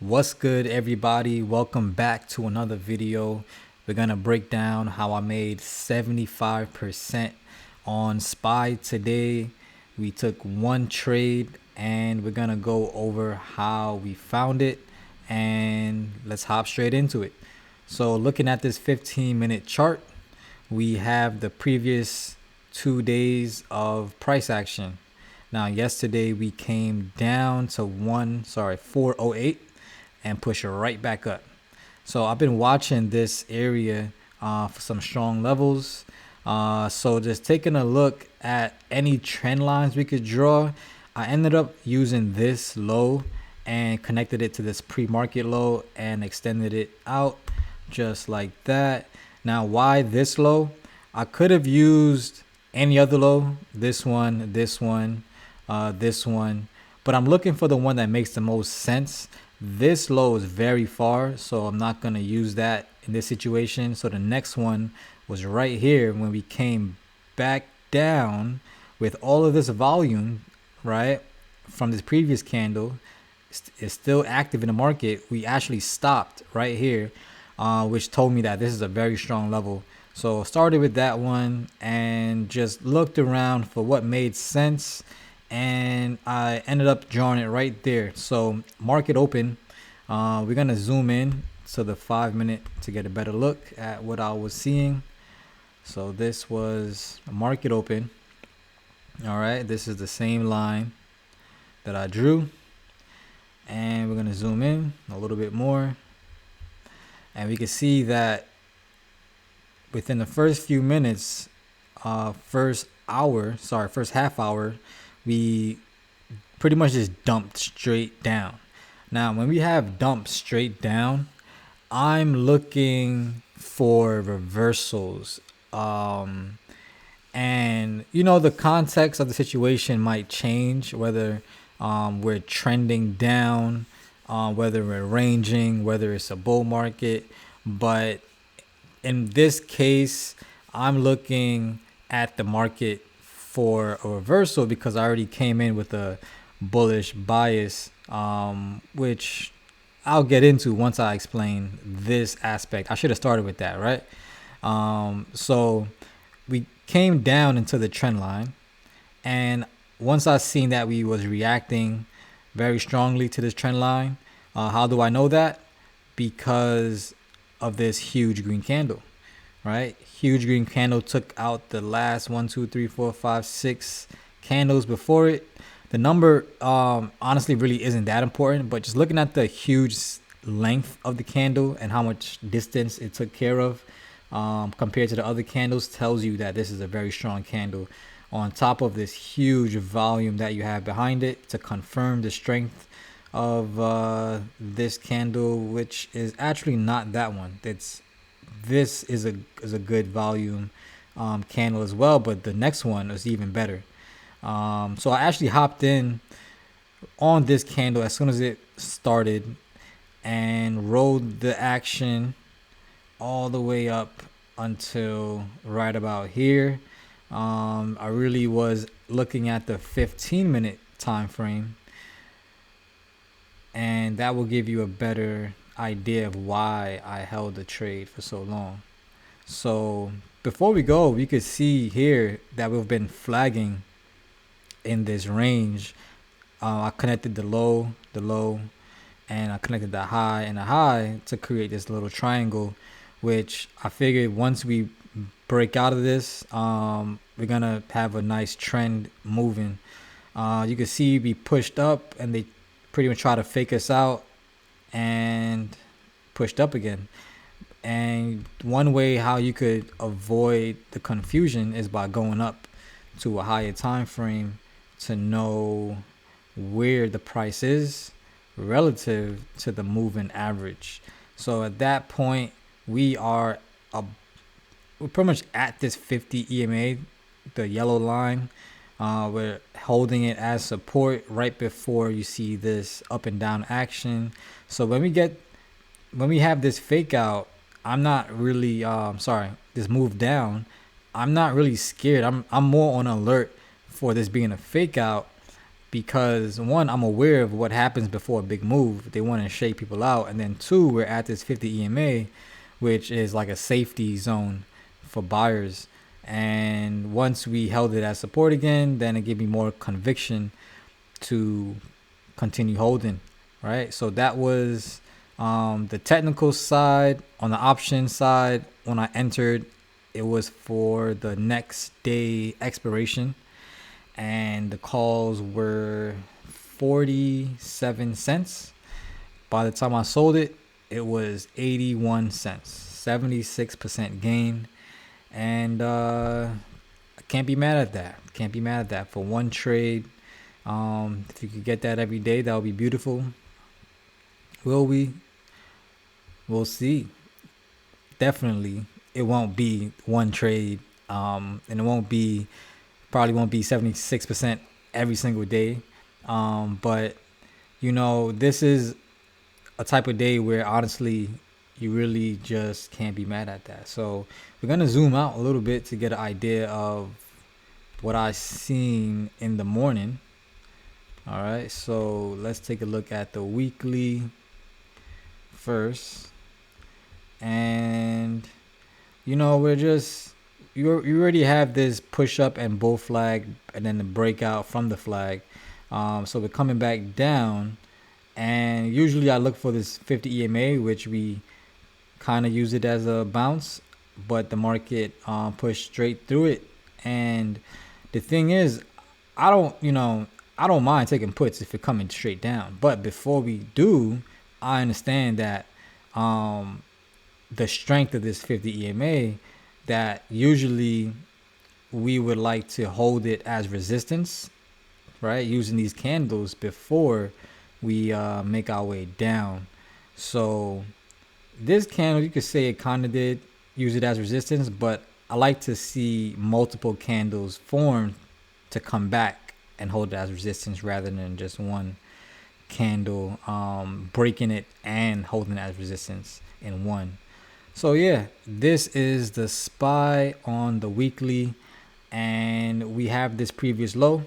What's good, everybody? Welcome back to another video. We're gonna break down how I made 75% on SPY today. We took one trade and we're gonna go over how we found it, and let's hop straight into it. So looking at this 15-minute chart, we have the previous 2 days of price action. Now yesterday we came down to 408 and push it right back up. So I've been watching this area for some strong levels. So just taking a look at any trend lines we could draw, I ended up using this low and connected it to this pre-market low and extended it out just like that. Now, why this low? I could have used any other low, this one, this one, this one, but I'm looking for the one that makes the most sense. This low is very far, so I'm not going to use that in this situation. So the next one was right here when we came back down with all of this volume, right, from this previous candle. It's still active in the market. We actually stopped right here, which told me that this is a very strong level. So started with that one and just looked around for what made sense, and I ended up drawing it right there. So market open, we're gonna zoom in to the 5 minute to get a better look at what I was seeing. So this was a market open. All right, this is the same line that I drew, and we're gonna zoom in a little bit more, and we can see that within the first few minutes, first half hour, we pretty much just dumped straight down. Now, when we have dumped straight down, I'm looking for reversals. And the context of the situation might change, whether we're trending down, whether we're ranging, whether it's a bull market. But in this case, I'm looking at the market for a reversal because I already came in with a bullish bias, which I'll get into once I explain this aspect. I should have started with that, right? So we came down into the trend line, and once I seen that we was reacting very strongly to this trend line, how do I know that? Because of this huge green candle, right? Huge green candle took out the last 1, 2, 3, 4, 5, 6 candles before it. The number honestly really isn't that important, but just looking at the huge length of the candle and how much distance it took care of compared to the other candles tells you that this is a very strong candle, on top of this huge volume that you have behind it to confirm the strength of this candle, which is actually not that one. This is a good volume candle as well, but the next one is even better. So I actually hopped in on this candle as soon as it started and rode the action all the way up until right about here. I really was looking at the 15-minute time frame, and that will give you a better idea of why I held the trade for so long. So before we go, we could see here that we've been flagging in this range. I connected the low, and I connected the high and the high to create this little triangle, which I figured once we break out of this, we're gonna have a nice trend moving. You can see we pushed up and they pretty much try to fake us out and pushed up again. And one way how you could avoid the confusion is by going up to a higher time frame to know where the price is relative to the moving average. So at that point, we're pretty much at this 50 EMA, the yellow line. We're holding it as support right before you see this up and down action. So when we have this fake out, I'm not really this move down, I'm not really scared. I'm more on alert for this being a fake out because one, I'm aware of what happens before a big move. They want to shake people out, and then two, we're at this 50 EMA, which is like a safety zone for buyers. And once we held it as support again, then it gave me more conviction to continue holding, right? So that was the technical side. On the option side, when I entered, it was for the next day expiration, and the calls were 47 cents. By the time I sold it, it was 81 cents, 76% gain. And I can't be mad at that. Can't be mad at that for one trade. If you could get that every day, that would be beautiful. Will we? We'll see. Definitely, it won't be one trade, and it probably won't be 76% every single day. But this is a type of day where honestly, you really just can't be mad at that. So we're gonna zoom out a little bit to get an idea of what I seen in the morning. All right, so let's take a look at the weekly first. And you already have this push up and bull flag, and then the breakout from the flag. So we're coming back down, and usually I look for this 50 EMA, which we kind of use it as a bounce, but the market pushed straight through it. And the thing is, I don't mind taking puts if it's coming straight down. But before we do, I understand that the strength of this 50 EMA, that usually we would like to hold it as resistance, right? Using these candles before we make our way down. So this candle, you could say it kind of did use it as resistance, but I like to see multiple candles form to come back and hold it as resistance rather than just one candle breaking it and holding it as resistance in one. So yeah, this is the SPY on the weekly, and we have this previous low.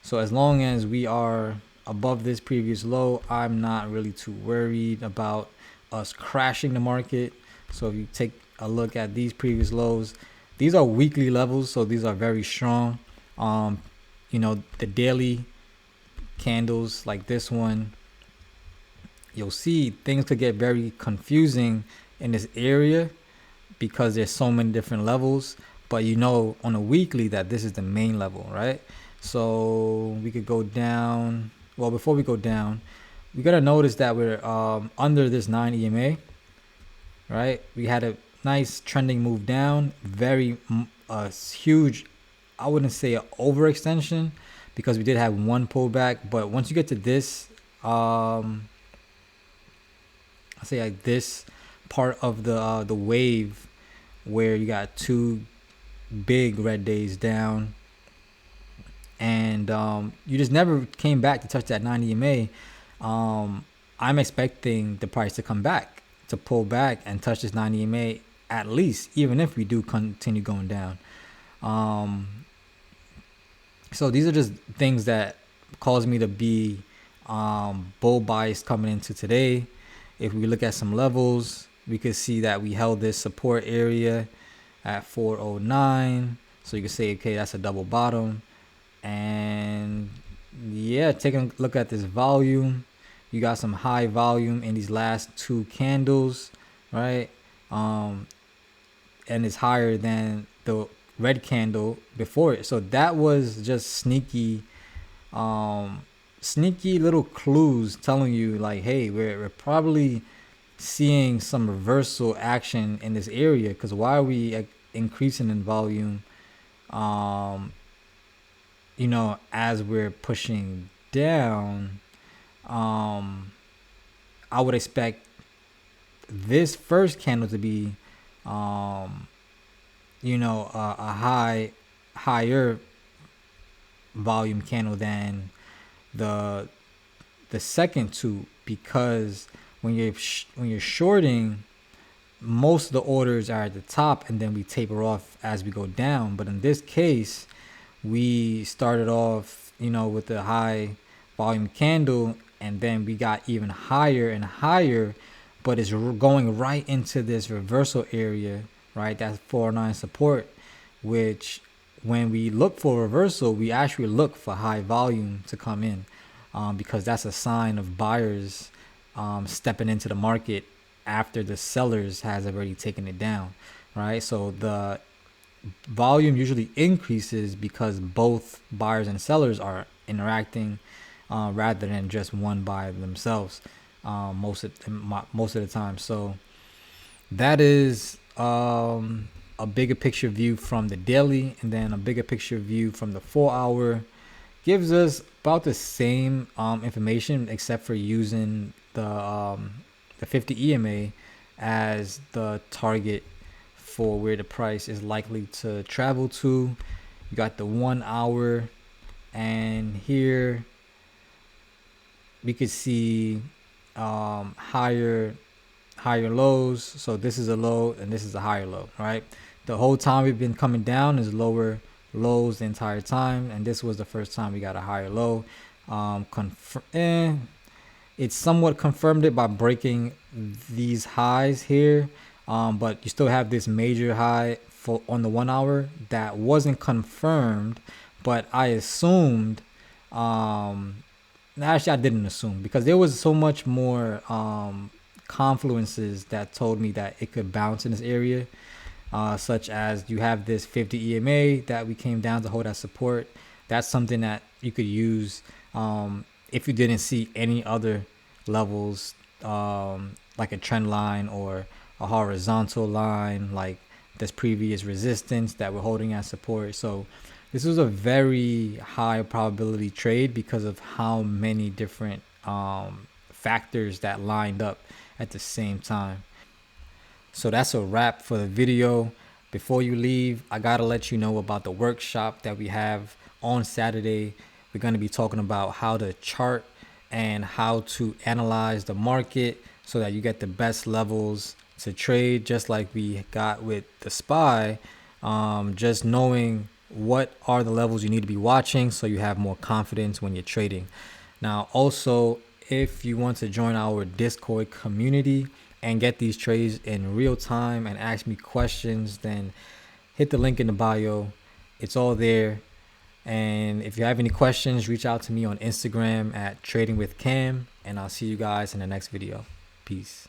So as long as we are above this previous low, I'm not really too worried about us crashing the market. So if you take a look at these previous lows, these are weekly levels, so these are very strong. The daily candles like this one, you'll see things could get very confusing in this area because there's so many different levels, but on a weekly that this is the main level, right? So we could go down. Well, before we go down, we gotta notice that we're under this 9 EMA, right? We had a nice trending move down, very huge, I wouldn't say an overextension, because we did have one pullback. But once you get to this, I say like this part of the wave where you got two big red days down, and you just never came back to touch that 9 EMA. I'm expecting the price to come back, to pull back and touch this 9 EMA at least, even if we do continue going down. So these are just things that cause me to be bull biased coming into today. If we look at some levels, we could see that we held this support area at 409. So you can say, okay, that's a double bottom. And yeah, taking a look at this volume, you got some high volume in these last two candles, right? And it's higher than the red candle before it. So that was just sneaky little clues telling you like, hey, we're probably seeing some reversal action in this area, because why are we increasing in volume as we're pushing down? I would expect this first candle to be a higher volume candle than the second two, because when you're shorting, most of the orders are at the top and then we taper off as we go down. But in this case, we started off with the high volume candle, and then we got even higher and higher, but it's going right into this reversal area, right? That's 409 support, which when we look for reversal, we actually look for high volume to come in, because that's a sign of buyers stepping into the market after the sellers has already taken it down, right? So the volume usually increases because both buyers and sellers are interacting, rather than just one by themselves, most of the time. So that is a bigger picture view from the daily, and then a bigger picture view from the 4-hour gives us about the same information, except for using the 50 EMA as the target for where the price is likely to travel to. You got the 1-hour, and here we could see higher lows. So this is a low and this is a higher low, right? The whole time we've been coming down is lower lows the entire time, and this was the first time we got a higher low. It somewhat confirmed it by breaking these highs here, but you still have this major high on the 1-hour that wasn't confirmed, but I assumed, actually I didn't assume, because there was so much more confluences that told me that it could bounce in this area, such as you have this 50 EMA that we came down to hold as support. That's something that you could use if you didn't see any other levels, like a trend line or a horizontal line like this previous resistance that we're holding as support. So this was a very high probability trade because of how many different factors that lined up at the same time. So that's a wrap for the video. Before you leave, I gotta let you know about the workshop that we have on Saturday. We're going to be talking about how to chart and how to analyze the market so that you get the best levels to trade, just like we got with the SPY. Just knowing what are the levels you need to be watching so you have more confidence when you're trading. Now, also, if you want to join our Discord community and get these trades in real time and ask me questions, then hit the link in the bio. It's all there. And if you have any questions, reach out to me on Instagram at Trading with Cam, and I'll see you guys in the next video. Peace.